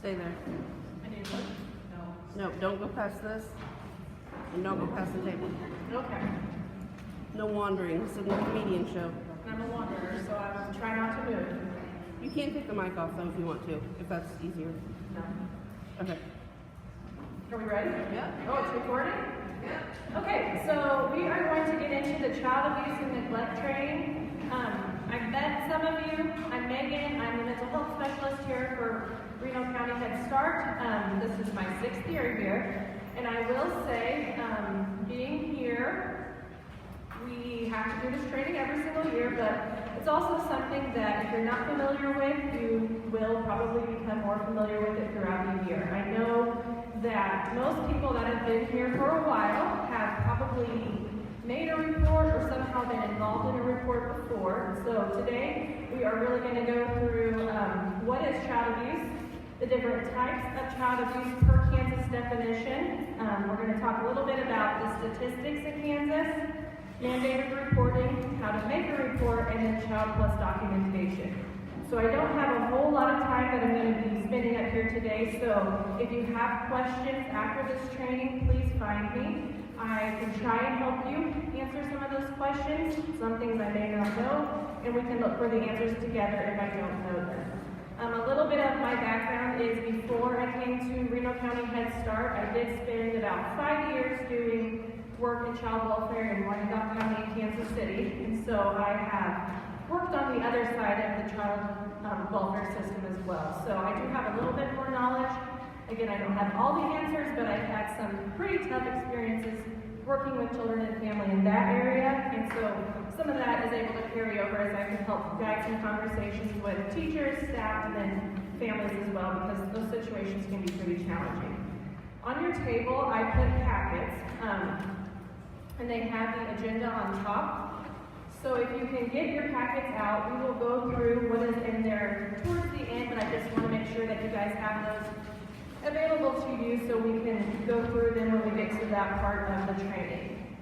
Stay there. I need to look? No, don't go past this. And don't go past the table. No. Okay. No wandering. This isn't a comedian show. I'm a wanderer, so I will try not to move. You can take the mic off though if you want to, if that's easier. No. Okay. Are we ready? Yeah. Oh, it's recording? Yeah. Okay, so we are going to get into the child abuse and neglect training. I've met some of you. I'm Megan. I'm the mental health specialist here for Reno County Head Start. This is my 6th year here. And I will say, being here, we have to do this training every single year, but it's also something that if you're not familiar with, you will probably become more familiar with it throughout the year. I know that most people that have been here for a while have probably made a report or somehow been involved in a report before. So today we are really going to go through what is child abuse, the different types of child abuse per Kansas definition. We're going to talk a little bit about the statistics in Kansas, mandated reporting, how to make a report, and then Child Plus documentation. So I don't have a whole lot of time that I'm going to be spending up here today, so if you have questions after this training, please find me. I can try and help you answer some of those questions. Some things I may not know, and we can look for the answers together if I don't know them. A little bit of my background is before I came to Reno County Head Start, I did spend about 5 years doing work in child welfare in Wyandotte County in Kansas City, and so I have worked on the other side of the child welfare system as well. So I do have a little bit more knowledge. Again, I don't have all the answers, but I've had some pretty tough experiences working with children and family in that area, and so some of that is able to carry over as I can help guide some conversations with teachers, staff, and then families as well, because those situations can be pretty challenging. On your table, I put packets, and they have the agenda on top. So if you can get your packets out, we will go through what is in there towards the end, but I just want to make sure that you guys have those available to you so we can go through them when we get to that part of the training.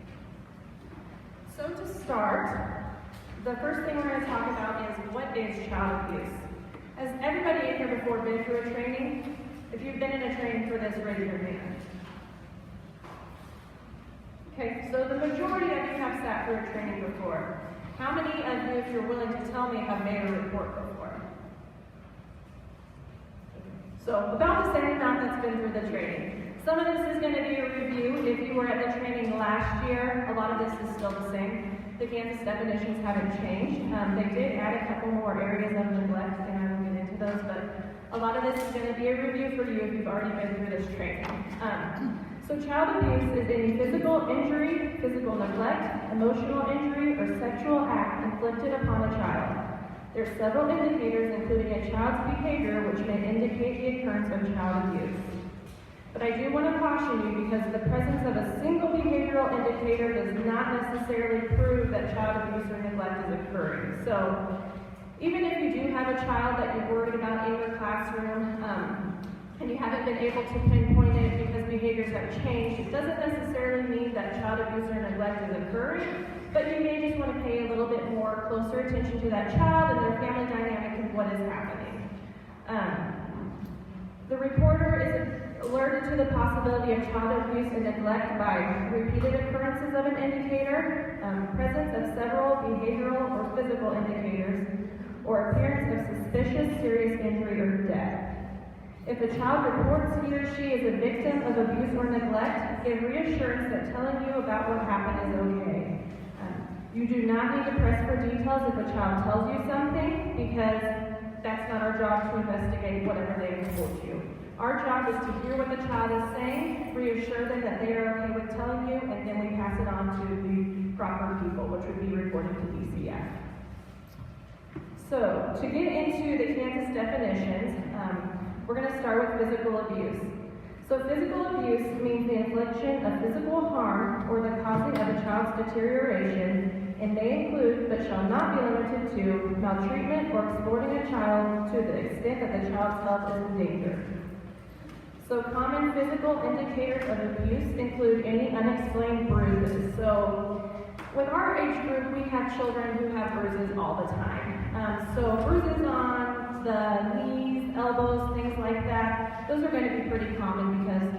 So to start, the first thing we're going to talk about is what is child abuse. Has everybody in here before been through a training? If you've been in a training for this, raise your hand. Okay, so the majority of you have sat through a training before. How many of you, if you're willing to tell me, have made a report before? So about the same amount that's been through the training. Some of this is going to be a review. If you were at the training last year, a lot of this is still the same. The Kansas definitions haven't changed. They did add a couple more areas of neglect, and I will get into those, but a lot of this is going to be a review for you if you've already been through this training. So child abuse is any physical injury, physical neglect, emotional injury, or sexual act inflicted upon a child. There are several indicators, including a child's behavior, which may indicate the occurrence of child abuse. But I do want to caution you, because the presence of a single behavioral indicator does not necessarily prove that child abuse or neglect is occurring. So even if you do have a child that you're worried about in your classroom, and you haven't been able to pinpoint it because behaviors have changed, it doesn't necessarily mean that child abuse or neglect is occurring, but you may just want to pay a little bit more closer attention to that child and their family dynamic and what is happening. The reporter is alerted to the possibility of child abuse and neglect by repeated occurrences of an indicator, presence of several behavioral or physical indicators, or appearance of suspicious serious injury or death. If a child reports he or she is a victim of abuse or neglect, give reassurance that telling you about what happened is okay. You do not need to press for details if a child tells you something, because that's not our job to investigate whatever they have told you. Our job is to hear what the child is saying, reassure them that they are okay with telling you, and then we pass it on to the proper people, which would be reported to DCF. So, to get into the Kansas definitions, we're going to start with physical abuse. So physical abuse means the infliction of physical harm or the causing of a child's deterioration, and may include, but shall not be limited to, maltreatment or exploiting a child to the extent that the child's health is in danger. So common physical indicators of abuse include any unexplained bruises. So with our age group, we have children who have bruises all the time. So bruises on the knees, elbows, things like that. those are going to be pretty common because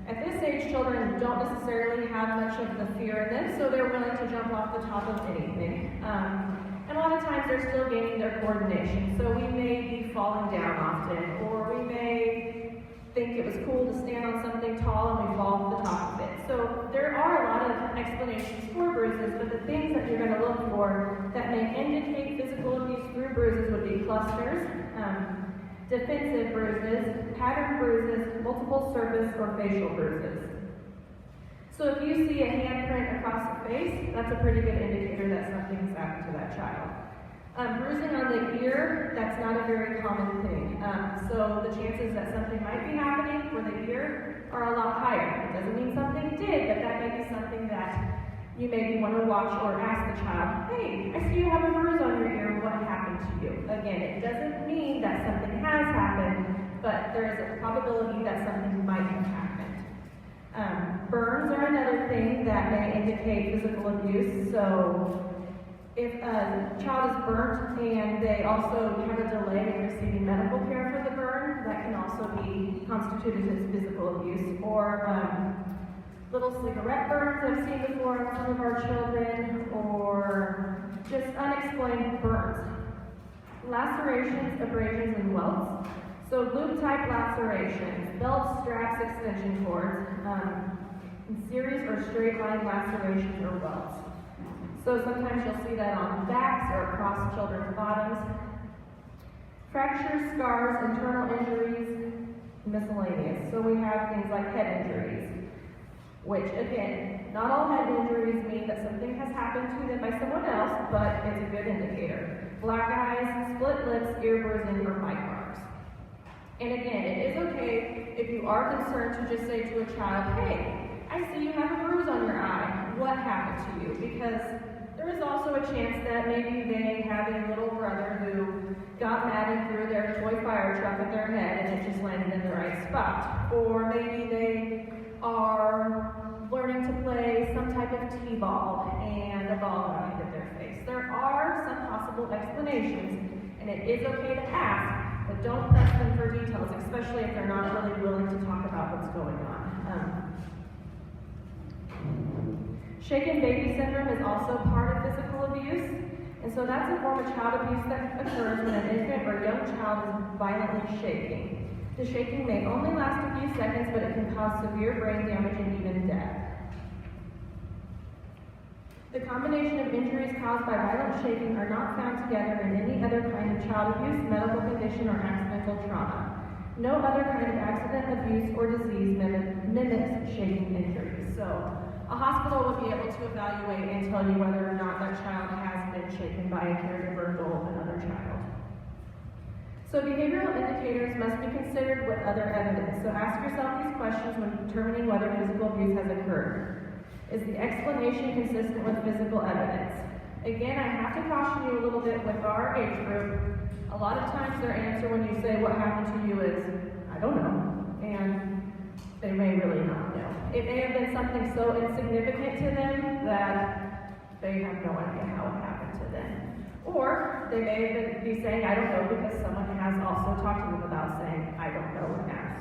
at this age, children don't necessarily have much of the fear in them, so they're willing to jump off the top of anything. And a lot of times they're still gaining their coordination, so we may be falling down often, or we may think it was cool to stand on something tall and we fall off the top of it. So there are a lot of explanations for bruises, but the things that you're going to look for that may indicate physical abuse through bruises would be clusters, defensive bruises, pattern bruises, multiple surface or facial bruises. So if you see a handprint across the face, that's a pretty good indicator that something's happened to that child. Bruising on the ear, that's not a very common thing. So the chances that something might be happening for the ear are a lot higher. It doesn't mean something did, but that may be something that you maybe want to watch or ask the child, hey, I see you have a bruise on your ear, what happened to you? Again, it doesn't mean that something has happened, but there is a probability that something might have happened. Burns are another thing that may indicate physical abuse. So if a child is burnt and they also have a delay in receiving medical care for the burn, that can also be constituted as physical abuse. Or little cigarette burns I've seen before on some of our children, or just unexplained burns. Lacerations, abrasions, and welts. So loop-type lacerations, belts, straps, extension cords, series or straight-line lacerations or welts. So sometimes you'll see that on backs or across children's bottoms. Fractures, scars, internal injuries, miscellaneous. So we have things like head injuries, which again, not all head injuries mean that something has happened to them by someone else, but it's a good indicator. Black eyes, split lips, ear bruising, or bite marks. And again, it is okay if you are concerned to just say to a child, hey, I see you have a bruise on your eye. What happened to you? Because there is also a chance that maybe they have a little brother who got mad and threw their toy fire truck at their head and it just landed in the right spot. Or maybe they are learning to play some type of t-ball and a ball got hit their face. There are some possible explanations, and it is okay to ask, but don't press them for details, especially if they're not really willing to talk about what's going on. Shaken baby syndrome is also part of physical abuse, and so that's a form of child abuse that occurs when an infant or young child is violently shaking. The shaking may only last a few seconds, but it can cause severe brain damage and even death. The combination of injuries caused by violent shaking are not found together in any other kind of child abuse, medical condition, or accidental trauma. No other kind of accident, abuse, or disease mimics shaking injuries. So a hospital would be able to evaluate and tell you whether or not that child has been shaken by a caregiver, adult, another child. So behavioral indicators must be considered with other evidence. So ask yourself these questions when determining whether physical abuse has occurred. Is the explanation consistent with physical evidence? Again, I have to caution you a little bit with our age group. A lot of times their answer when you say what happened to you is, I don't know. And they may really not know. It may have been something so insignificant to them that they have no idea how it happened to them. Or they may be saying, I don't know, because someone has also talked to them about saying, I don't know, and asked.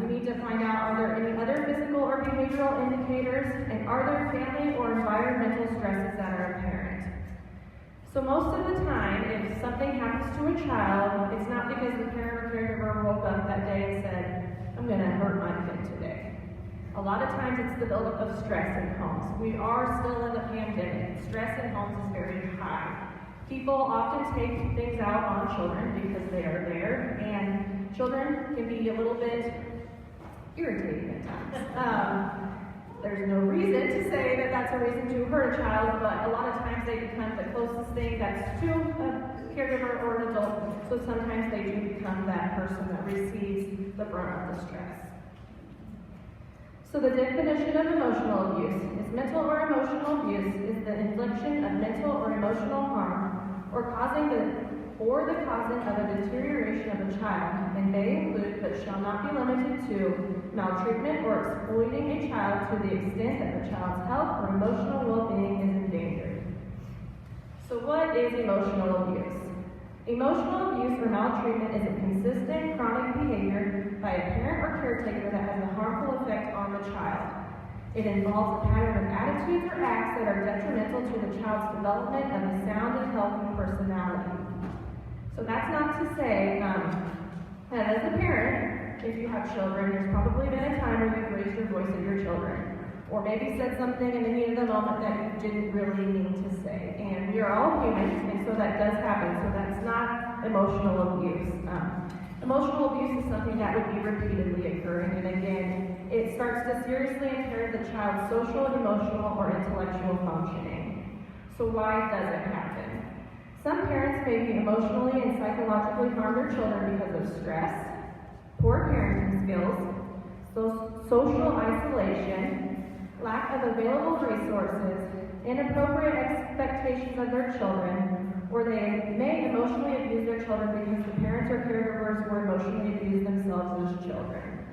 You need to find out, are there any other physical or behavioral indicators, and are there family or environmental stresses that are apparent? So most of the time, if something happens to a child, it's not because the parent or caregiver woke up that day and said, I'm going to hurt my kid today. A lot of times it's the buildup of stress in homes. We are still in the pandemic. Stress in homes is very high. People often take things out on children because they are there, and children can be a little bit irritating at times. There's no reason to say that that's a reason to hurt a child, but a lot of times they become the closest thing that's to a caregiver or an adult, so sometimes they do become that person that receives the brunt of the stress. So the definition of emotional abuse is mental or emotional abuse is the infliction of mental or emotional harm or the causing of a deterioration of a child, and may include but shall not be limited to maltreatment or exploiting a child to the extent that the child's health or emotional well-being is endangered. So what is emotional abuse? Emotional abuse or maltreatment is a consistent, chronic behavior by a parent or caretaker that has a harmful effect on the child. It involves a pattern of attitudes or acts that are detrimental to the child's development of a sound and healthy personality. So that's not to say that as a parent, if you have children, there's probably been a time where you've raised your voice at your children, or maybe said something in the heat of the moment that you didn't really mean to say. And we are all humans, and so that does happen. So that's not emotional abuse. Emotional abuse is something that would be repeatedly occurring, and again, it starts to seriously impair the child's social, emotional, or intellectual functioning. So why does it happen? Some parents may be emotionally and psychologically harm their children because of stress, poor parenting skills, social isolation, lack of available resources, inappropriate expectations of their children, or they may emotionally abuse their children because the parents or caregivers were emotionally abused themselves as children.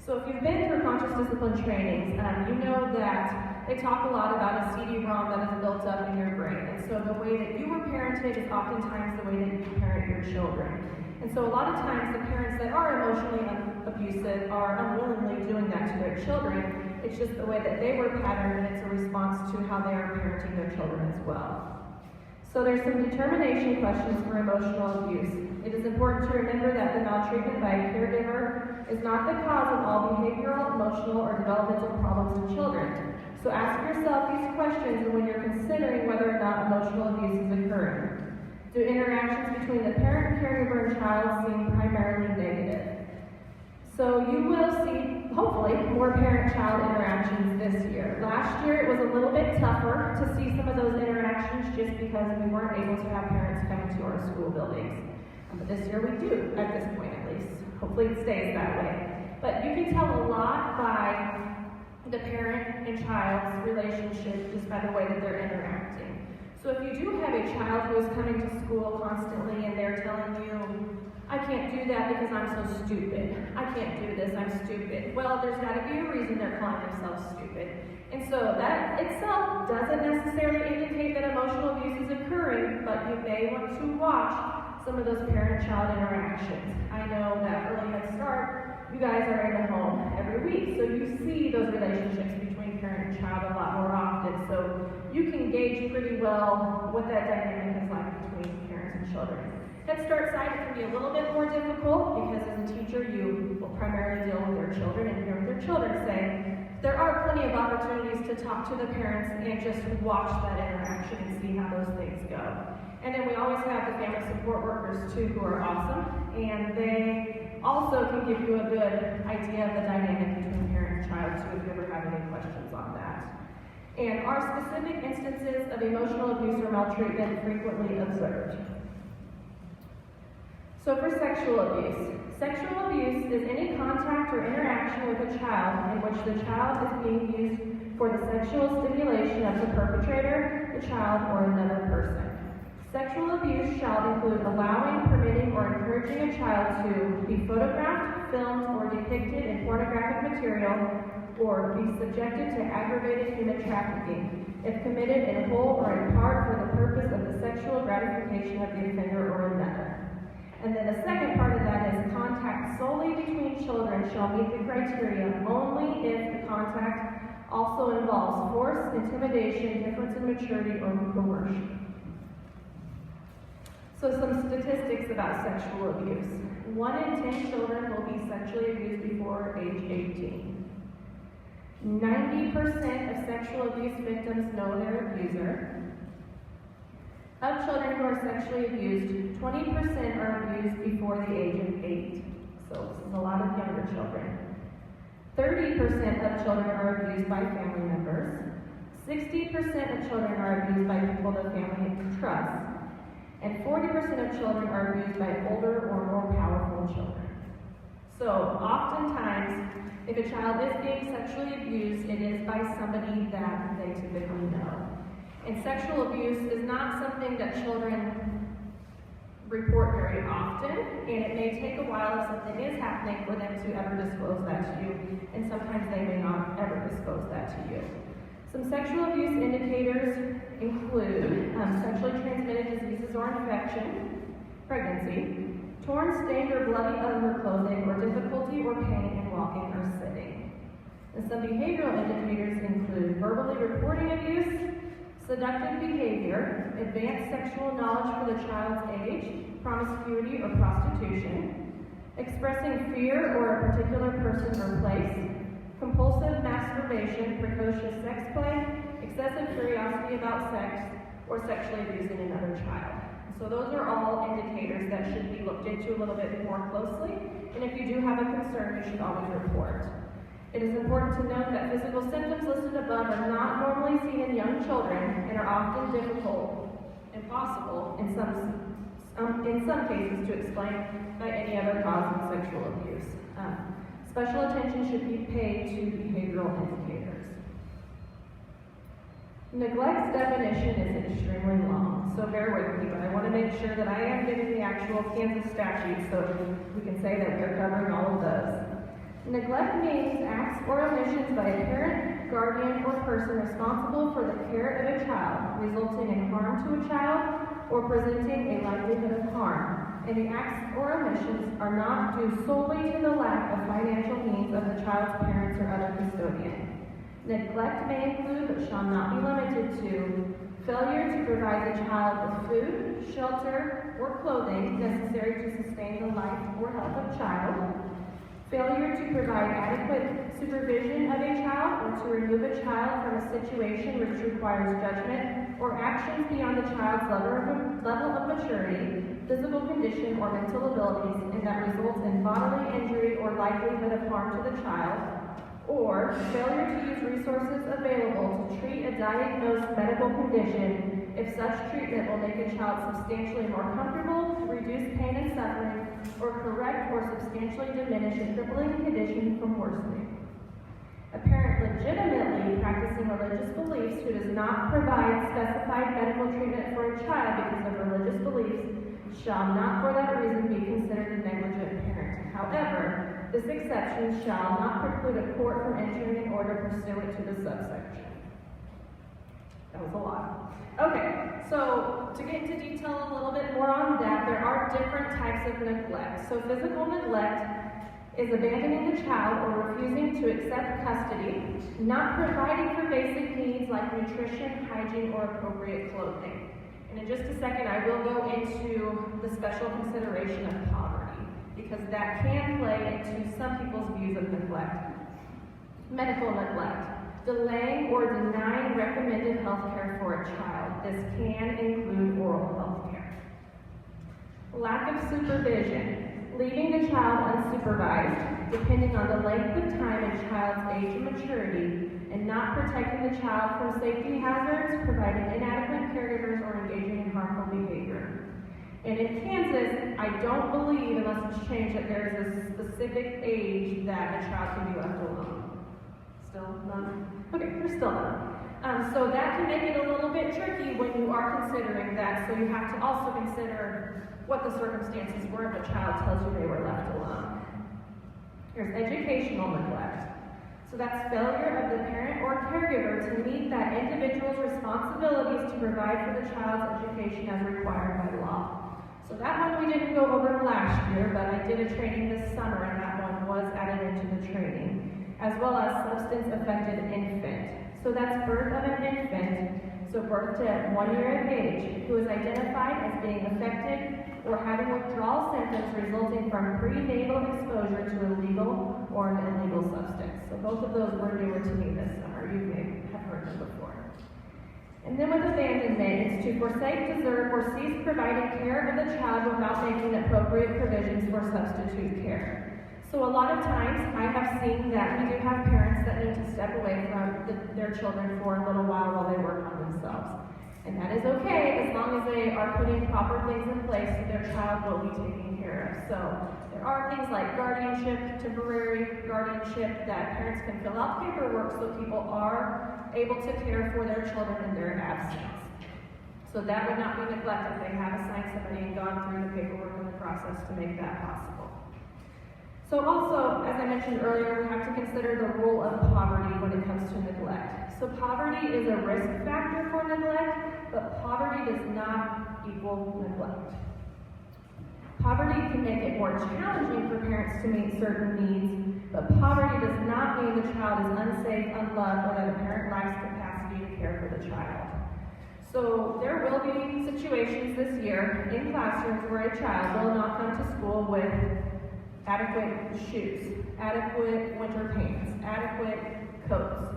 So if you've been through conscious discipline trainings, you know that they talk a lot about a CD-ROM that is built up in your brain. And so the way that you were parented is oftentimes the way that you parent your children. And so a lot of times the parents that are emotionally abusive are unwillingly doing that to their children. It's just the way that they were patterned, and it's a response to how they are parenting their children as well. So there's some determination questions for emotional abuse. It is important to remember that the maltreatment by a caregiver is not the cause of all behavioral, emotional, or developmental problems in children. So ask yourself these questions when you're considering whether or not emotional abuse is occurring. Do interactions between the parent, caregiver, and child seem primarily negative? So you will see, hopefully, more parent-child interactions this year. Last year it was a little bit tougher to see some of those interactions just because we weren't able to have parents come to our school buildings. But this year we do, at this point at least. Hopefully it stays that way. But you can tell a lot by the parent and child's relationship just by the way that they're interacting. So if you do have a child who is coming to school constantly and they're telling you, I can't do that because I'm so stupid. I can't do this, I'm stupid. Well, there's got to be a reason they're calling themselves stupid. And so that itself doesn't necessarily indicate that emotional abuse is occurring, but you may want to watch some of those parent-child interactions. I know that early Head Start, you guys are in the home every week, so you see those relationships between parent and child a lot more often. So you can gauge pretty well what that dynamic is like between parents and children. Head Start side, it can be a little bit more difficult because as a teacher, you will primarily deal with their children and hear what their children say. There are plenty of opportunities to talk to the parents and just watch that interaction and see how those things go. And then we always have the family support workers too, who are awesome, and they also can give you a good idea of the dynamic between parent and child too, if you ever have any questions on that. And are specific instances of emotional abuse or maltreatment frequently observed? So for sexual abuse is any contact or interaction with a child in which the child is being used for the sexual stimulation of the perpetrator, the child, or another person. Sexual abuse shall include allowing, permitting, or encouraging a child to be photographed, filmed, or depicted in pornographic material, or be subjected to aggravated human trafficking, if committed in whole or in part for the purpose of the sexual gratification of the offender or another. And then the second part of that is contact solely between children shall meet the criteria only if the contact also involves force, intimidation, difference in maturity, or coercion. So some statistics about sexual abuse. 1 in 10 children will be sexually abused before age 18. 90% of sexual abuse victims know their abuser. Of children who are sexually abused, 20% are abused before the age of 8. So this is a lot of younger children. 30% of children are abused by family members. 60% of children are abused by people the family trusts. And 40% of children are abused by older or more powerful children. So oftentimes, if a child is being sexually abused, it is by somebody that they typically know. And sexual abuse is not something that children report very often, and it may take a while if something is happening for them to ever disclose that to you, and sometimes they may not ever disclose that to you. Some sexual abuse indicators include sexually transmitted diseases or infection, pregnancy, torn, stained, or bloody underclothing, or difficulty or pain in walking or sitting. And some behavioral indicators include verbally reporting abuse, seductive behavior, advanced sexual knowledge for the child's age, promiscuity or prostitution, expressing fear or a particular person or place, compulsive masturbation, precocious sex play, excessive curiosity about sex, or sexually abusing another child. So those are all indicators that should be looked into a little bit more closely, and if you do have a concern, you should always report. It is important to note that physical symptoms listed above are not normally seen in young children and are often difficult, impossible in some cases to explain by any other cause of sexual abuse. Special attention should be paid to behavioral indicators. Neglect's definition is extremely long, so bear with me, but I want to make sure that I am getting the actual Kansas statute so we can say that we are covering all of those. Neglect means acts or omissions by a parent, guardian, or person responsible for the care of a child, resulting in harm to a child or presenting a likelihood of harm. And the acts or omissions are not due solely to the lack of financial means of the child's parents or other custodian. Neglect may include, but shall not be limited to, failure to provide the child with food, shelter, or clothing necessary to sustain the life or health of child, failure to provide adequate supervision of a child or to remove a child from a situation which requires judgment or actions beyond the child's level of maturity, physical condition, or mental abilities, and that results in bodily injury or likelihood of harm to the child, or failure to use resources available to treat a diagnosed medical condition if such treatment will make a child substantially more comfortable, reduce pain and suffering, or correct or substantially diminish a crippling condition from worsening. A parent legitimately practicing religious beliefs who does not provide specified medical treatment for a child because of religious beliefs shall not for that reason be considered a negligent parent. However, this exception shall not preclude a court from entering an order pursuant to the subsection. That was a lot. Okay, so to get into detail a little bit more on that, there are different types of neglect. So physical neglect is abandoning the child or refusing to accept custody, not providing for basic needs like nutrition, hygiene, or appropriate clothing. And in just a second, I will go into the special consideration of poverty, because that can play into some people's views of neglect. Medical neglect, delaying or denying recommended health care for a child. This can include oral health care. Lack of supervision, leaving the child unsupervised, depending on the length of time a child's age and maturity, and not protecting the child from safety hazards, providing inadequate caregivers, or engaging in harmful behavior. And in Kansas, I don't believe, unless it's changed, that there is a specific age that a child can be left alone. Still none? Okay, there's still none. So that can make it a little bit tricky when you are considering that, so you have to also consider what the circumstances were if a child tells you they were left alone. Here's educational neglect. So that's failure of the parent or caregiver to meet that individual's responsibilities to provide for the child's education as required by law. So that one we didn't go over last year, but I did a training this summer, and that one was added into the training, as well as substance-affected infant. So that's birth of an infant, so birth to 1 year of age, who is identified as being affected or having withdrawal symptoms resulting from prenatal exposure to a legal or an illegal substance. So both of those were newer to me this summer. You may have heard them before. And then with abandonment, it's to forsake, desert, or cease providing care of the child without making appropriate provisions for substitute care. So a lot of times I have seen that we do have parents that need to step away from their children for a little while they work on themselves. And that is okay as long as they are putting proper things in place so their child will be taken care of. So there are things like guardianship, temporary guardianship, that parents can fill out paperwork so people are able to care for their children in their absence. So that would not be neglect if they have assigned somebody and gone through the paperwork and the process to make that possible. So also, as I mentioned earlier, we have to consider the role of poverty when it comes to neglect. So poverty is a risk factor for neglect, but poverty does not equal neglect. Poverty can make it more challenging for parents to meet certain needs, but poverty does not mean the child is unsafe, unloved, or that a parent lacks capacity to care for the child. So there will be situations this year in classrooms where a child will not come to school with adequate shoes, adequate winter pants, adequate coats.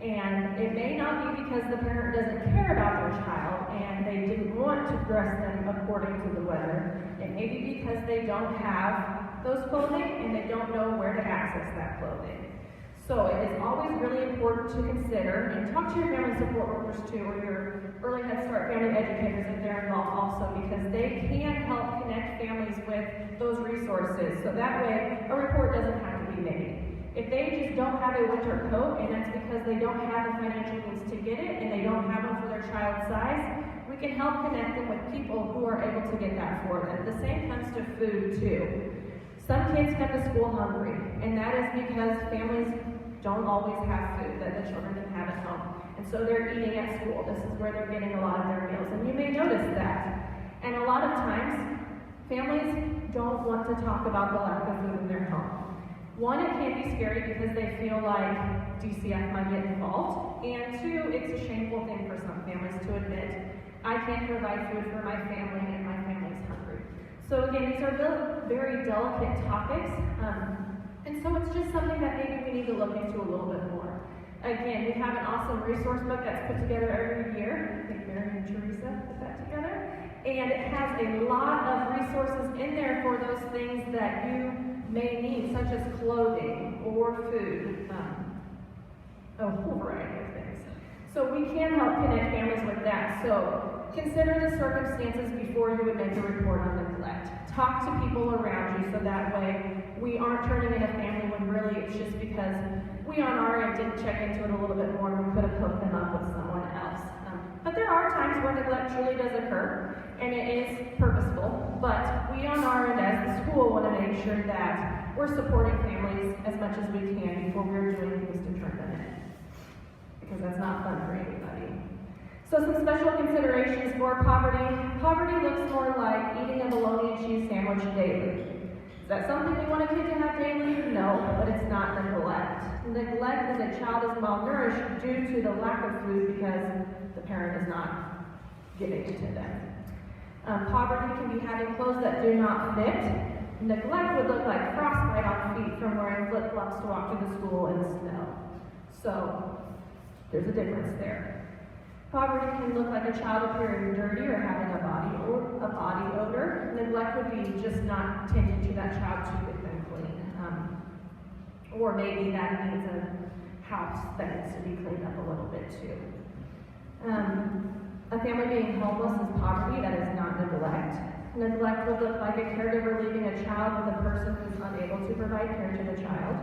And it may not be because the parent doesn't care about their child and they didn't want to dress them according to the weather. It may be because they don't have those clothing and they don't know where to access that clothing. So it is always really important to consider and talk to your family support workers too, or your early Head Start family educators if they're involved also, because they can help connect families with those resources. So that way a report doesn't have to be made. If they just don't have a winter coat and that's because they don't have the financial means to get it and they don't have one for their child's size, we can help connect them with people who are able to get that for them. The same comes to food too. Some kids come to school hungry, and that is because families don't always have food that the children can have at home. And so they're eating at school. This is where they're getting a lot of their meals. And you may notice that. And a lot of times, families don't want to talk about the lack of food in their home. One, it can be scary because they feel like DCF might get involved. And two, it's a shameful thing for some families to admit, I can't provide food for my family and my family's hungry. So again, these are very delicate topics. And so it's just something that maybe we need to look into a little bit more. Again, we have an awesome resource book that's put together every year. I think Mary and Teresa put that together. And it has a lot of resources in there for those things that you may need, such as clothing or food, a whole variety of things. So we can help connect families with that. So consider the circumstances before you would make a report on neglect. Talk to people around you so that way we aren't turning in a family when really it's just because we on our end didn't check into it a little bit more and we could have hooked them up with someone else. But there are times where neglect truly does occur and it is purposeful, but we on our end as the school want to make sure that we're supporting families as much as we can before we're doing things to turn them in. Because that's not fun for anybody. So some special considerations for poverty. Poverty looks more like eating a bologna and cheese sandwich daily. Is that something we want a kid to have daily? No, but it's not neglect. Neglect is a child is malnourished due to the lack of food because the parent is not giving it to them. Poverty can be having clothes that do not fit. Neglect would look like frostbite on feet from wearing flip-flops to walk to the school in the snow. So there's a difference there. Poverty can look like a child appearing dirty or having a body odor. Neglect would be just not tending to that child to get them clean. Or maybe that means a house that needs to be cleaned up a little bit too. A family being homeless is poverty, that is not neglect. Neglect would look like a caregiver leaving a child with a person who's unable to provide care to the child.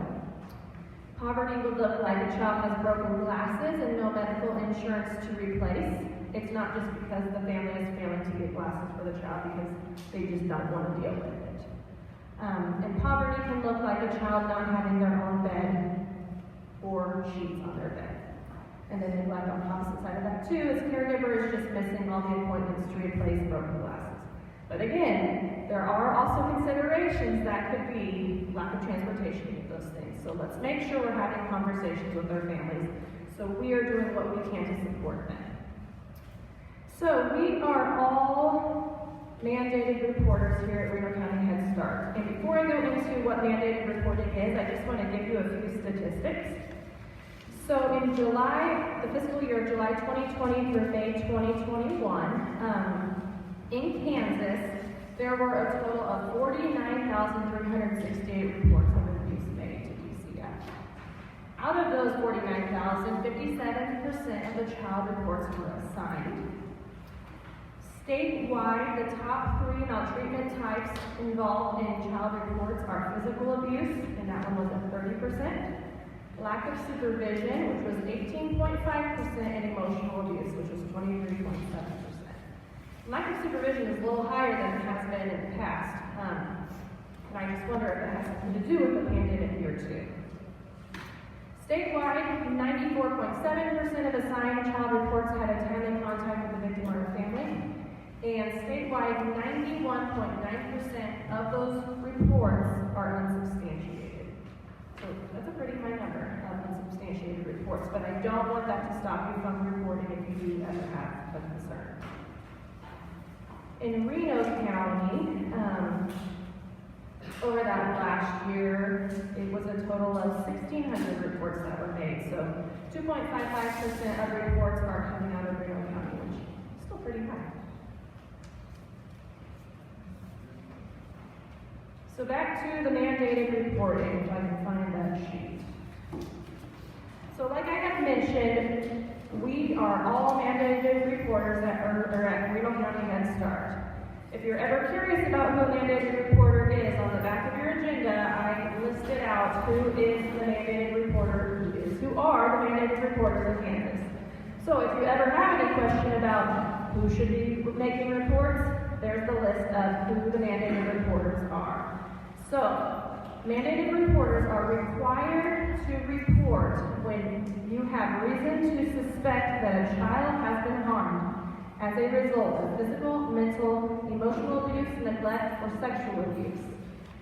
Poverty would look like a child has broken glasses and no medical insurance to replace. It's not just because the family is failing to get glasses for the child because they just don't want to deal with it. And poverty can look like a child not having their own bed or sheets on their bed. And then neglect on the opposite side of that too is caregiver is just missing all the appointments to replace broken glasses. But again, there are also considerations that could be lack of transportation with those things. So let's make sure we're having conversations with our families so we are doing what we can to support them. So we are all mandated reporters here at Reno County Head Start. And before I go into what mandated reporting is, I just want to give you a few statistics. So in July, the fiscal year July 2020 through May 2021, in Kansas, there were a total of 49,368 reports of abuse made to DCF. Out of those 49,000, 57% of the child reports were assigned. Statewide, the top three maltreatment types involved in child reports are physical abuse, and that one was at 30%. Lack of supervision, which was 18.5%, and emotional abuse, which was 23.7%. Lack of supervision is a little higher than it has been in the past. And I just wonder if it has something to do with the pandemic year too. Statewide, 94.7% of assigned child reports had a timely contact with the victim or her family. And statewide, statewide, 91.9% of those reports are unsubstantiated. So that's a pretty high number of unsubstantiated reports, but I don't want that to stop you from reporting if you do ever have a concern. In Reno County, over that last year, it was a total of 1,600 reports that were made. So 2.55% of reports are coming out of Reno County, which is still pretty high. So back to the mandated reporting, if I can find that sheet. So like I had mentioned, we are all mandated reporters that are at Reno County Head Start. If you're ever curious about who a mandated reporter is, on the back of your agenda, I listed out who is the mandated reporter, who are the mandated reporters in Kansas. So if you ever have any question about who should be making reports, there's the list of who the mandated reporters are. So, mandated reporters are required to report when you have reason to suspect that a child has been harmed as a result of physical, mental, emotional abuse, neglect, or sexual abuse.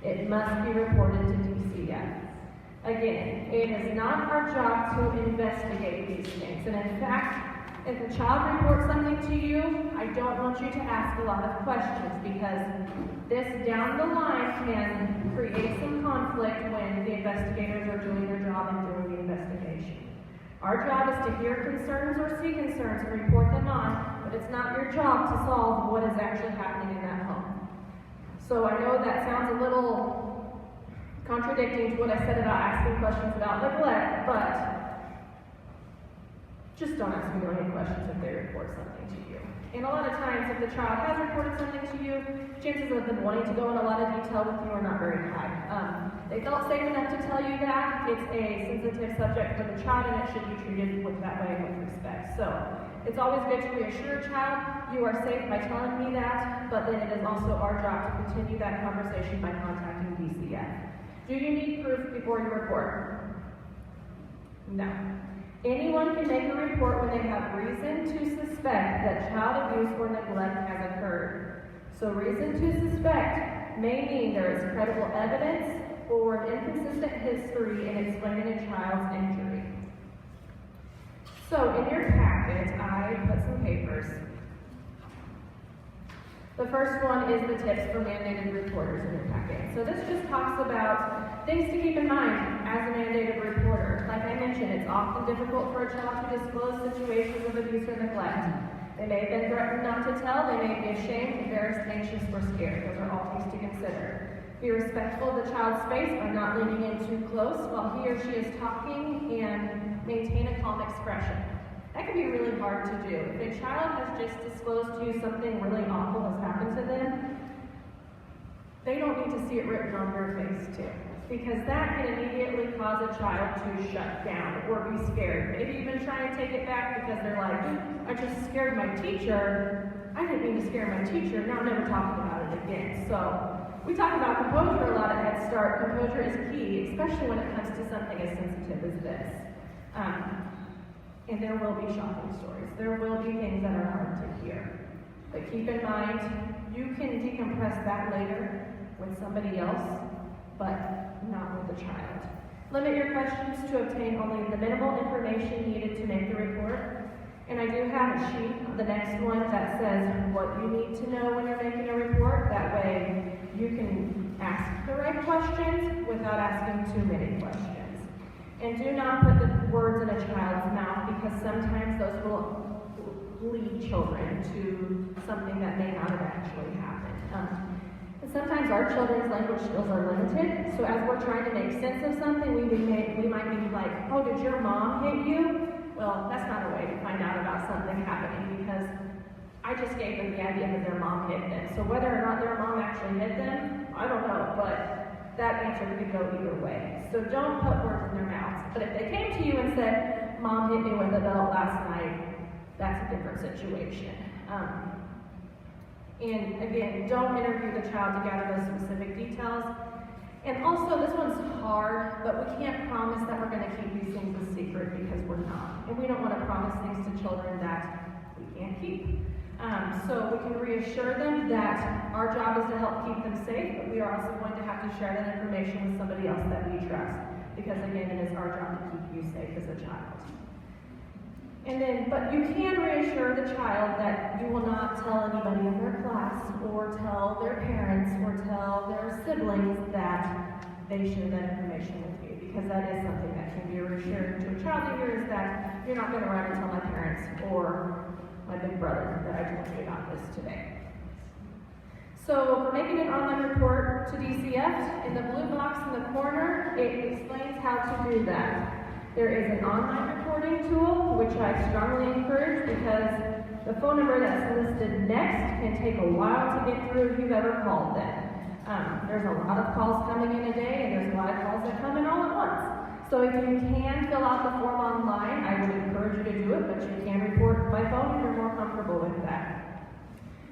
It must be reported to DCF. Again, it is not our job to investigate these things. And in fact, if a child reports something to you, I don't want you to ask a lot of questions, because this down the line can create some conflict when the investigators are doing their job and doing the investigation. Our job is to hear concerns or see concerns and report them on, but it's not your job to solve what is actually happening in that home. So I know that sounds a little contradicting to what I said about asking questions about neglect, but just don't ask me any questions if they report something to you. And a lot of times, if the child has reported something to you, chances of them wanting to go in a lot of detail with you are not very high. They felt safe enough to tell you that. It's a sensitive subject for the child, and it should be treated that way with respect. So it's always good to reassure a child, you are safe by telling me that, but then it is also our job to continue that conversation by contacting DCF. Do you need proof before you report? No. Anyone can make a report when they have reason to suspect that child abuse or neglect has occurred. So reason to suspect may mean there is credible evidence or an inconsistent history in explaining a child's injury. So in your packet, I put some papers. The first one is the tips for mandated reporters in your packet. So this just talks about things to keep in mind as a mandated reporter. Like I mentioned, it's often difficult for a child to disclose situations of abuse or neglect. They may have been threatened not to tell, they may be ashamed, embarrassed, anxious, or scared. Those are all things to consider. Be respectful of the child's space by not leaning in too close while he or she is talking, and maintain a calm expression. That can be really hard to do. If a child has just disclosed to you something really awful has happened to them, they don't need to see it written on their face too, because that can immediately cause a child to shut down or be scared. Maybe even try and take it back because they're like, I just scared my teacher. I didn't mean to scare my teacher. Now I'm never talking about it again. So we talk about composure a lot at Head Start. Composure is key, especially when it comes to something as sensitive as this. And there will be shocking stories. There will be things that are hard to hear. But keep in mind, you can decompress that later with somebody else, but not with a child. Limit your questions to obtain only the minimal information needed to make the report. And I do have a sheet, the next one, that says what you need to know when you're making a report. That way you can ask the right questions without asking too many questions. And do not put the words in a child's mouth, because sometimes those will lead children to something that may not have actually happened. And sometimes our children's language skills are limited, so as we're trying to make sense of something, we might be like, oh, did your mom hit you? Well, that's not a way to find out about something happening, because I just gave them the idea that their mom hit them. So whether or not their mom actually hit them, I don't know, but that answer could go either way. So don't put words in their mouths. But if they came to you and said, Mom hit me with a belt last night, that's a different situation. And again, don't interview the child to gather those specific details. And also, this one's hard, but we can't promise that we're going to keep these things a secret, because we're not. And we don't want to promise things to children that we can't keep. So we can reassure them that our job is to help keep them safe, but we are also going to have to share that information with somebody else that we trust. Because again, it is our job to keep you safe as a child. But you can reassure the child that you will not tell anybody in their class or tell their parents or tell their siblings that they share that information with you, because that is something that can be reassuring to a child to hear, is that you're not going to run and tell my parents or my big brother that I told you about this today. So for making an online report to DCF, in the blue box in the corner, it explains how to do that. There is an online reporting tool, which I strongly encourage, because the phone number that's listed next can take a while to get through if you've ever called them. There's a lot of calls coming in a day, and there's a lot of calls that come in all at once. So if you can fill out the form online, I would encourage you to do it, but you can report by phone if you're more comfortable with that.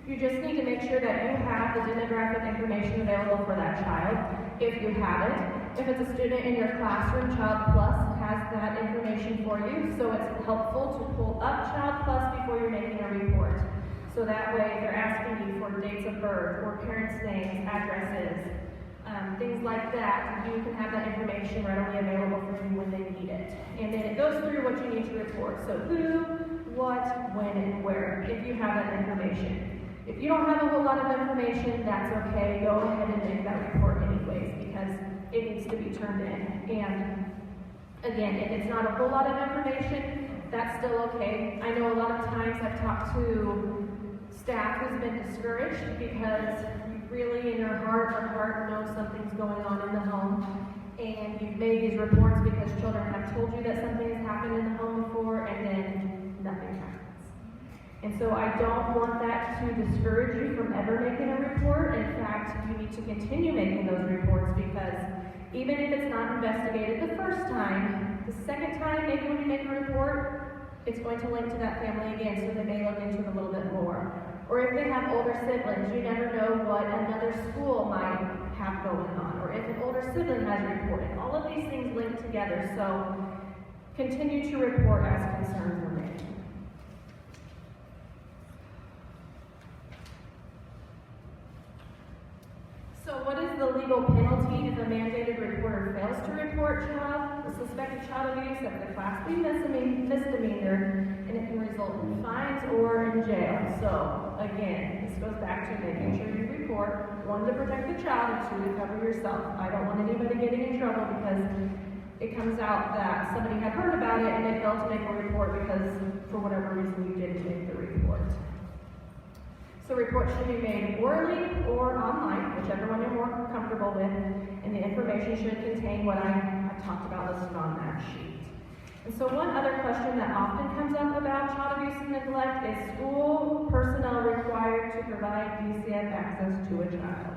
You just need to make sure that you have the demographic information available for that child, if you have it. If it's a student in your classroom, Child Plus has that information for you, so it's helpful to pull up Child Plus before you're making a report. So that way, if they're asking you for dates of birth or parents' names, addresses, things like that, you can have that information readily available for you when they need it. And then it goes through what you need to report. So who, what, when, and where, if you have that information. If you don't have a whole lot of information, that's okay. Go ahead and make that report anyways, because it needs to be turned in. And again, if it's not a whole lot of information, that's still okay. I know a lot of times I've talked to staff who's been discouraged because you really in your heart of heart know something's going on in the home, and you've made these reports because children have told you that something has happened in the home before, and then nothing happens. And so I don't want that to discourage you from ever making a report. In fact, you need to continue making those reports, because even if it's not investigated the first time, the second time, maybe when you make a report, it's going to link to that family again, so they may look into it a little bit more. Or if they have older siblings, you never know what another school might have going on, or if an older sibling has reported. All of these things link together, so continue to report as concerns are made. So what is the legal penalty if a mandated reporter fails to report the suspected child abuse at the Class B misdemeanor, and it can result in fines or in jail? So again, this goes back to making sure you report, one, to protect the child, and two, to cover yourself. I don't want anybody getting in trouble because it comes out that somebody had heard about it and they failed to make a report because for whatever reason you didn't make the report. So reports should be made orally or online, whichever one you're more comfortable with, and the information should contain what I talked about listed on that sheet. And so one other question that often comes up about child abuse and neglect is school personnel required to provide DCF access to a child?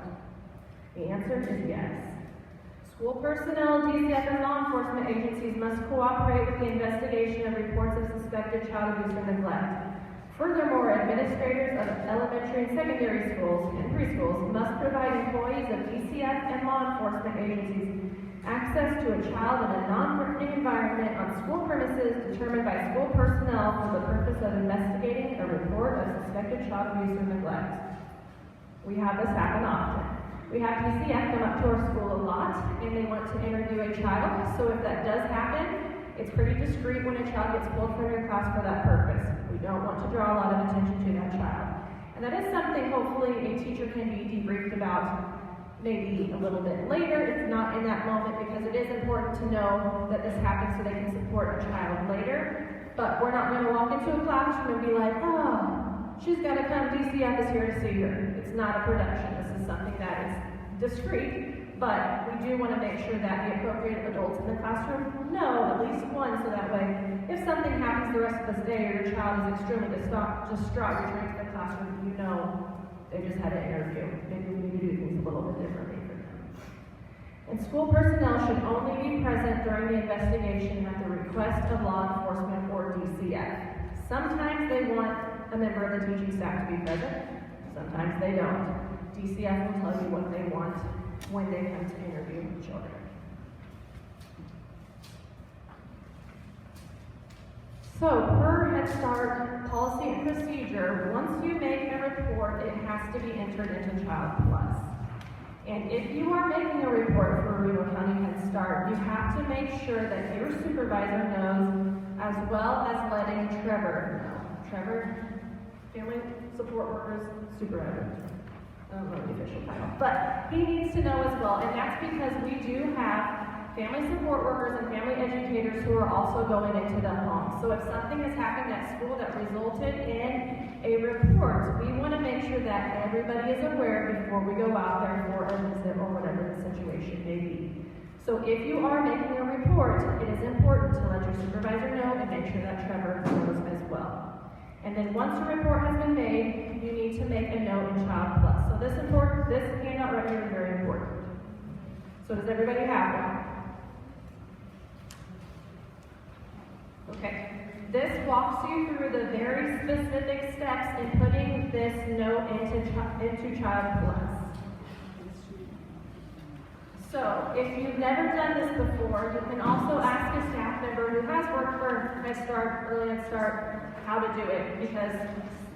The answer is yes. School personnel, DCF, and law enforcement agencies must cooperate with the investigation of reports of suspected child abuse or neglect. Furthermore, administrators of elementary and secondary schools and preschools must provide employees of DCF and law enforcement agencies access to a child in a non-threatening environment on school premises determined by school personnel for the purpose of investigating a report of suspected child abuse or neglect. We have this happen often. We have DCF come up to our school a lot, and they want to interview a child. So if that does happen, it's pretty discreet when a child gets pulled from your class for that purpose. We don't want to draw a lot of attention to that child. And that is something hopefully a teacher can be debriefed about maybe a little bit later. It's not in that moment, because it is important to know that this happens so they can support a child later. But we're not going to walk into a classroom and be like, oh, she's got to come, DCF is here to see her. It's not a production. This is something that is discreet, but we do want to make sure that the appropriate adults in the classroom know at least one, so that way, if something happens the rest of this day or your child is extremely distraught, returning to the classroom, you know they just had an interview. Maybe we need to do things a little bit differently for them. And school personnel should only be present during the investigation at the request of law enforcement or DCF. Sometimes they want a member of the teaching staff to be present, sometimes they don't. DCF will tell you what they want when they come to interview children. So So, per Head Start policy and procedure, once you make a report, it has to be entered into Child Plus. And if you are making a report for Reno County Head Start, you have to make sure that your supervisor knows, as well as letting Trevor know. Trevor, Family Support Workers Supervisor. I don't know the official title, but he needs to know as well, and that's because we do have family support workers and family educators who are also going into the home. So if something has happened at school that resulted in a report, we want to make sure that everybody is aware before we go out there for a visit or whatever the situation may be. So if you are making a report, it is important to let your supervisor know and make sure that Trevor knows as well. And then once a report has been made, you need to make a note in Child Plus. So this handout right here is very important. So does everybody have one? Okay, this walks you through the very specific steps in putting this note into Child Plus. So, if you've never done this before, you can also ask a staff member who has worked for Head Start, Early Head Start, how to do it, because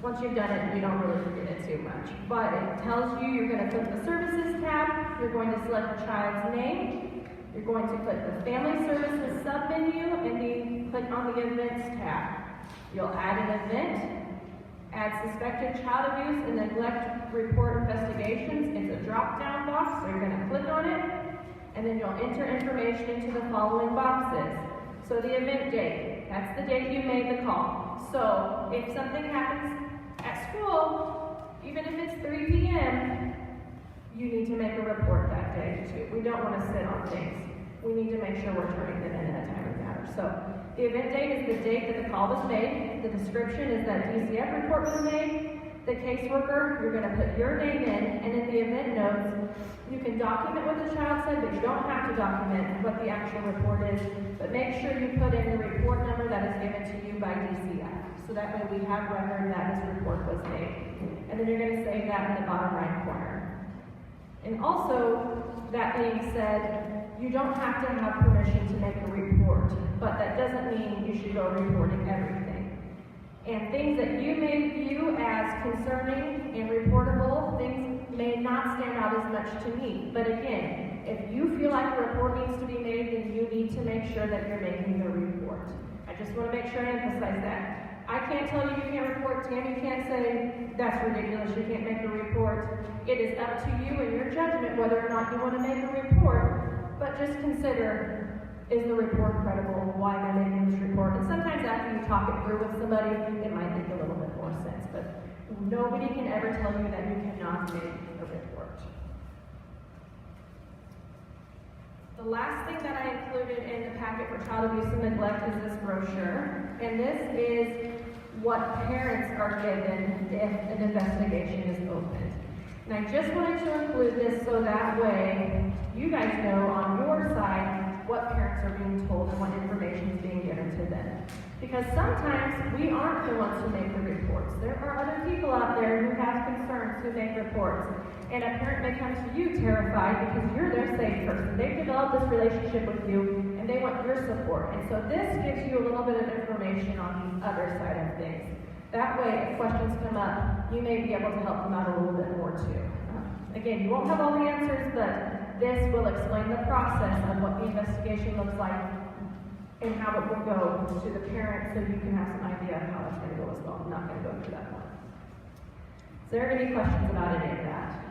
once you've done it, you don't really forget it too much. But it tells you you're going to click the Services tab, you're going to select the child's name, you're going to click the Family Services sub-menu, and then click on the Events tab. You'll add an event, add suspected child abuse and neglect report investigations. It's a drop-down box, so you're going to click on it, and then you'll enter information into the following boxes. So the event date, that's the date you made the call. So if something happens at school, even if it's 3 p.m., you need to make a report that day too. We don't want to sit on things. We need to make sure we're turning them in at a timely manner. So the event date is the date that the call was made. The description is that DCF report was made. The caseworker, you're going to put your name in, and in the event notes, you can document what the child said, but you don't have to document what the actual report is. But make sure you put in the report number that is given to you by DCF. So that way we have record that this report was made. And then you're going to save that in the bottom right corner. And also, that being said, you don't have to have permission to make a report, but that doesn't mean you should go reporting everything. And things that you may view as concerning and reportable, things may not stand out as much to me. But again, if you feel like a report needs to be made, then you need to make sure that you're making the report. I just want to make sure I emphasize that. I can't tell you you can't report. Tam, you can't say, that's ridiculous, you can't make a report. It is up to you and your judgment whether or not you want to make a report, but just consider, is the report credible? Why am I making this report? And sometimes after you talk it through with somebody, it might make a little bit more sense, but nobody can ever tell you that you cannot make a report. The last thing that I included in the packet for child abuse and neglect is this brochure, and this is what parents are given if an investigation is opened. And I just wanted to include this so that way you guys know on your side what parents are being told and what information is being given to them. Because sometimes we aren't the ones who make the reports. There are other people out there who have concerns who make reports. And a parent may come to you terrified because you're their safe person. They've developed this relationship with you and they want your support. And so this gives you a little bit of information on the other side of things. That way, if questions come up, you may be able to help them out a little bit more too. Again, you won't have all the answers, but this will explain the process of what the investigation looks like and how it will go to the parent so you can have some idea of how it's going to go as well. I'm not going to go through that one. Is there any questions about any of that?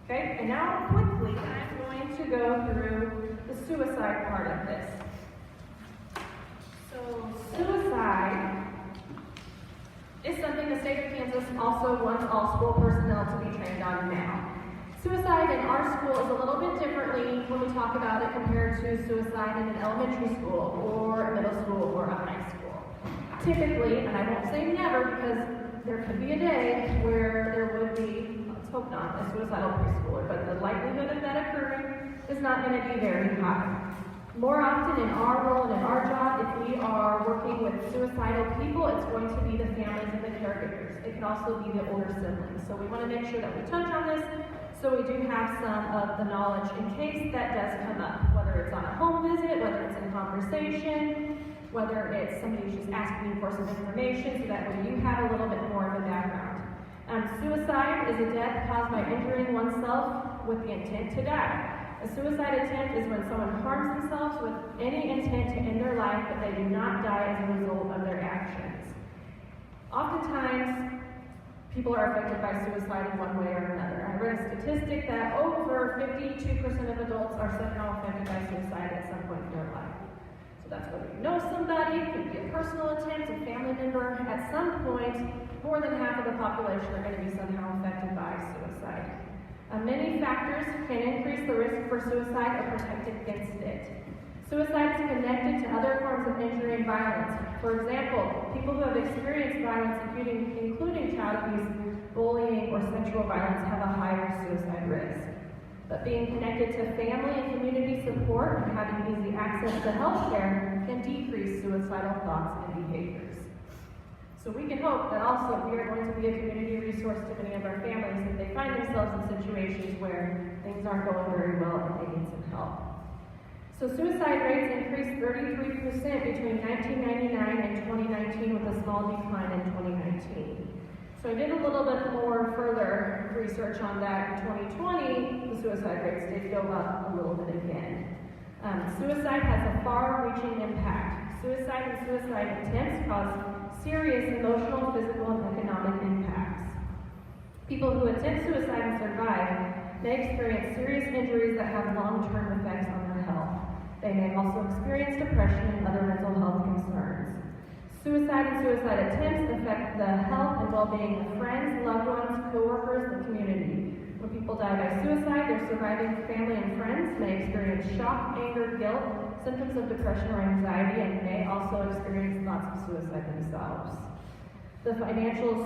Okay, and now quickly I'm going to go through the suicide part of this. So suicide is something the state of Kansas also wants all school personnel to be trained on now. Suicide in our school is a little bit differently when we talk about it compared to suicide in an elementary school or a middle school or a high school. Typically, and I won't say never because there could be a day where there would be, let's hope not, a suicidal preschooler, but the likelihood of that occurring is not going to be very high. More often in our role and in our job, if we are working with suicidal people, it's going to be the families and the caregivers. It can also be the older siblings. So we want to make sure that we touch on this so we do have some of the knowledge in case that does come up, whether whether it's on a home visit, whether it's in conversation, whether it's somebody who's just asking you for some information so that way you have a little bit more of a background. Suicide is a death caused by injuring oneself with the intent to die. A suicide attempt is when someone harms themselves with any intent to end their life, but they do not die as a result of their actions. Oftentimes, people are affected by suicide in one way or another. I read a statistic that over 52% of adults are somehow affected by suicide at some point in their life. So that's whether you know somebody, it could be a personal attempt, a family member. At some point, more than half of the population are going to be somehow affected by suicide. Many factors can increase the risk for suicide or protect against it. Suicide is connected to other forms of injury and violence. For example, people who have experienced violence, including child abuse, bullying, or sexual violence, have a higher suicide risk. But being connected to family and community support and having easy access to health care can decrease suicidal thoughts and behaviors. So we can hope that also we are going to be a community resource to many of our families if they find themselves in situations where things aren't going very well and they need some help. So suicide rates increased 33% between 1999 and 2019 with a small decline in 2019. So I did a little bit more further research on that. In 2020, the suicide rates did go up a little bit again. Suicide has a far-reaching impact. Suicide and suicide attempts cause serious emotional, physical, and economic impacts. People who attempt suicide and survive may experience serious injuries that have long-term effects on their health. They may also experience depression and other mental health concerns. Suicide and suicide attempts affect the health and well-being of friends, loved ones, co-workers, and community. When people die by suicide, their surviving family and friends may experience shock, anger, guilt, symptoms of depression or anxiety, and may also experience thoughts of suicide themselves. The financial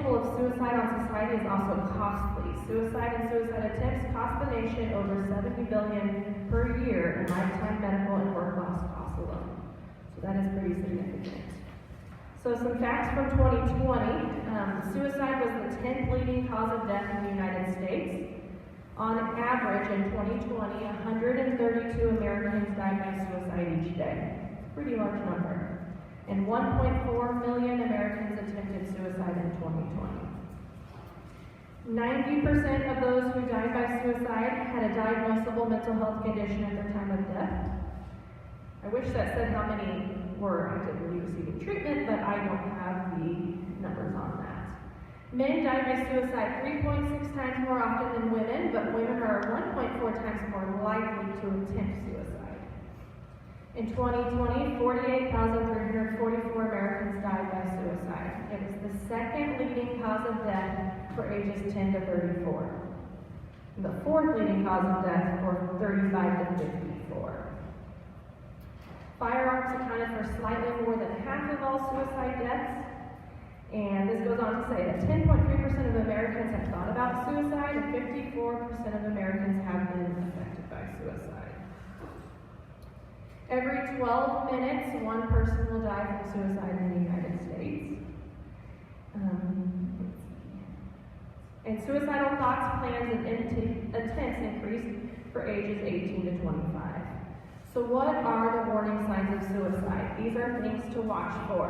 toll of suicide on society is also costly. Suicide and suicide attempts cost the nation over $70 billion per year in lifetime medical and work loss costs alone. So that is pretty significant. So some facts from 2020. Suicide was the 10th leading cause of death in the United States. On average, in 2020, 132 Americans died by suicide each day. It's a pretty large number. And 1.4 million Americans attempted suicide in 2020. 90% of those who died by suicide had a diagnosable mental health condition at their time of death. I wish that said how many were actively receiving treatment, but I don't have the numbers on that. Men die by suicide 3.6 times more often than women, but women are 1.4 times more likely to attempt suicide. In 2020, 48,344 Americans died by suicide. It was the second leading cause of death for ages 10 to 34. And the fourth leading cause of death for 35 to 54. Firearms accounted for slightly more than half of all suicide deaths. And this goes on to say that 10.3% of Americans have thought about suicide and 54% of Americans have been affected by suicide. Every 12 minutes, one person will die from suicide in the United States. And suicidal thoughts, plans, and attempts increased for ages 18 to 25. So what are the warning signs of suicide? These are things to watch for.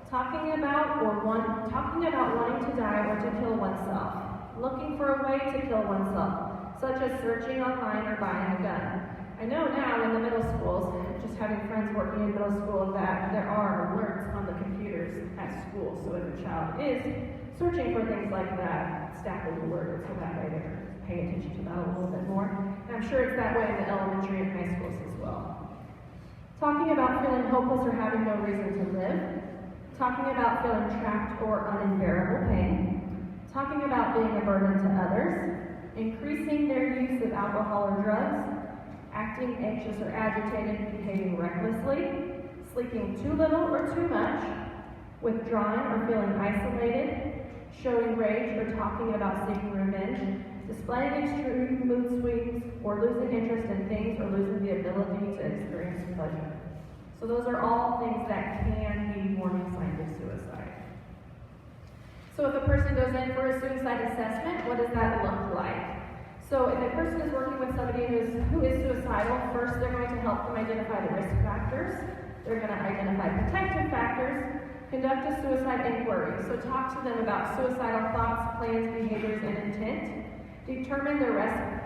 Talking about wanting to die or to kill oneself. Looking for a way to kill oneself, such as searching online or buying a gun. I know now in the middle schools, just having friends working in middle school, that there are alerts on the computers at school. So if a child is searching for things like that, staff will alert it so that way they're paying attention to that a little bit more. And I'm sure it's that way in the elementary and high schools as well. Talking about feeling hopeless or having no reason to live. Talking about feeling trapped or unbearable pain. Talking about being a burden to others. Increasing their use of alcohol or drugs. Acting anxious or agitated, behaving recklessly. Sleeping too little or too much. Withdrawing or feeling isolated. Showing rage or talking about seeking revenge. Displaying extreme mood swings or losing interest in things or losing the ability to experience pleasure. So those are all things that can be warning signs of suicide. So if a person goes in for a suicide assessment, what does that look like? So if a person is working with somebody who is suicidal, first they're going to help them identify the risk factors. They're going to identify protective factors, conduct a suicide inquiry. So talk to them about suicidal thoughts, plans, behaviors, and intent. Determine the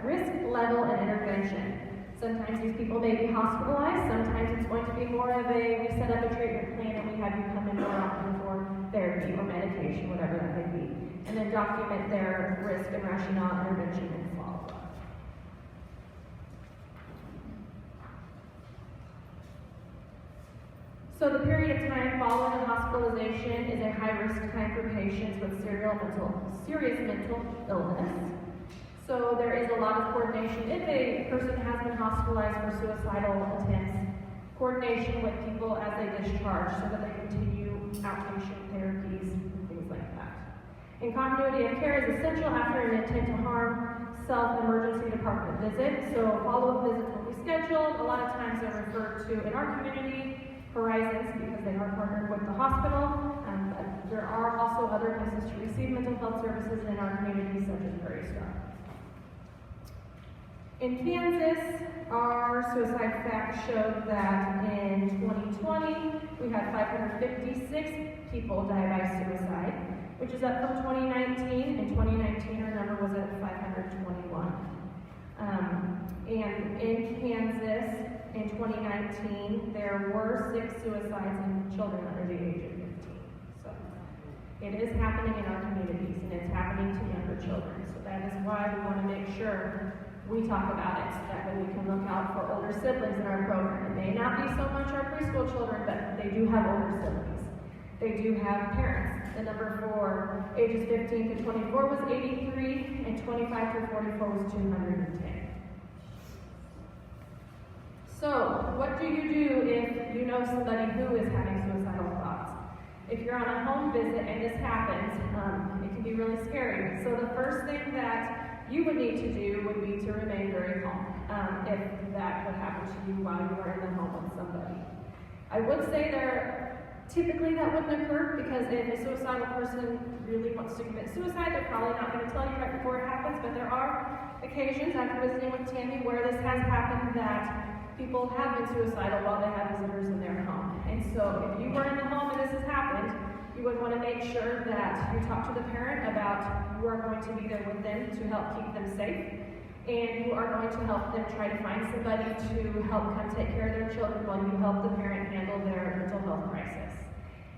risk level and intervention. Sometimes these people may be hospitalized. Sometimes it's going to be more of we set up a treatment plan and we have you come in more often for therapy or medication, whatever that may be. And then document their risk and rationale, intervention, and follow-up. So the period of time following a hospitalization is a high-risk time for patients with serious mental illness. So there is a lot of coordination. If a person has been hospitalized for suicidal attempts, coordination with people as they discharge so that they continue outpatient therapies and things like that. And continuity of care is essential after an intent to harm self-emergency department visit. So follow-up visits will be scheduled. A lot of times they're referred to in our community, Horizons, because they are partnered with the hospital. But there are also other places to receive mental health services in our community, such as Prairie Star. In Kansas, our suicide facts showed that in 2020, we had 556 people die by suicide, which is up from 2019. In 2019, our number was at 521. And in Kansas, in 2019, there were 6 suicides in children under the age of 15. So it is happening in our communities, and it's happening to younger children. So that is why we want to make sure we talk about it, so that way we can look out for older siblings in our program. It may not be so much our preschool children, but they do have older siblings. They do have parents. The number for ages 15 to 24 was 83, and 25 to 44 was 210. So, what do you do if you know somebody who is having suicidal thoughts? If you're on a home visit and this happens, it can be really scary. So the first thing that you would need to do would be to remain very calm if that would happen to you while you are in the home with somebody. I would say typically that wouldn't occur, because if a suicidal person really wants to commit suicide, they're probably not going to tell you right before it happens, but there are occasions after visiting with Tammy where this has happened, that people have been suicidal while they have visitors in their home. And so if you were in the home and this has happened, you would want to make sure that you talk to the parent about you are going to be there with them to help keep them safe, and you are going to help them try to find somebody to help come take care of their children while you help the parent handle their mental health crisis.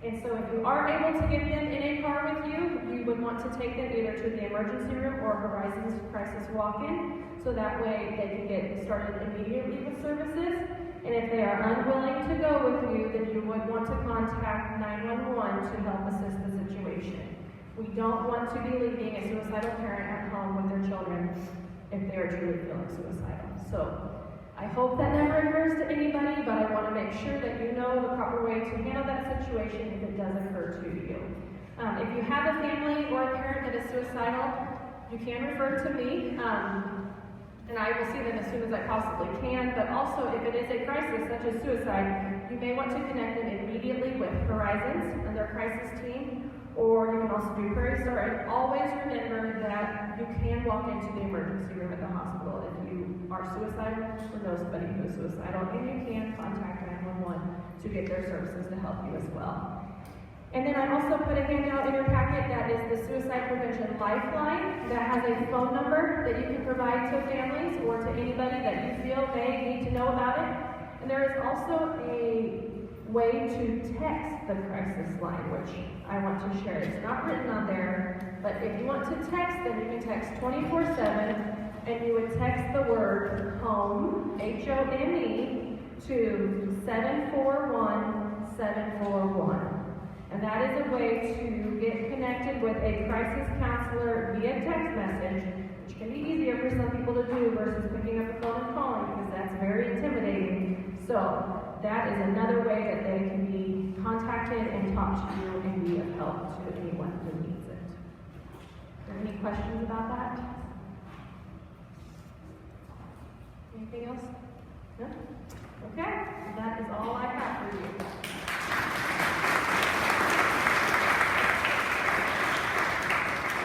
And so if you are able to get them in a car with you, you would want to take them either to the emergency room or Horizons Crisis Walk-In, so that way they can get started immediately with services. And if they are unwilling to go with you, then you would want to contact 911 to help assist the situation. We don't want to be leaving a suicidal parent at home with their children if they are truly feeling suicidal. So I hope that never occurs to anybody, but I want to make sure that you know the proper way to handle that situation if it does occur to you. If you have a family or a parent that is suicidal, you can refer to me, and I will see them as soon as I possibly can. But also, if it is a crisis such as suicide, you may want to connect them immediately with Horizons and their crisis team, or you can also do Prairie Star. And always remember that you can walk into the emergency room at the hospital if you are suicidal or know somebody who is suicidal, and you can contact 911 to get their services to help you as well. And then I also put a handout in your packet that is the Suicide Prevention Lifeline that has a phone number that you can provide to families or to anybody that you feel may need to know about it. And there is also a way to text the crisis line, which I want to share. It's not written on there, but if you want to text them, you can text 24/7, and you would text the word HOME, HOME, to 741-741. And that is a way to get connected with a crisis counselor via text message, which can be easier for some people to do versus picking up the phone and calling, because that's very intimidating. So that is another way that they can be contacted and talk to you and be of help to anyone who needs it. Are there any questions about that? Anything else? No? Okay, that is all I have for you.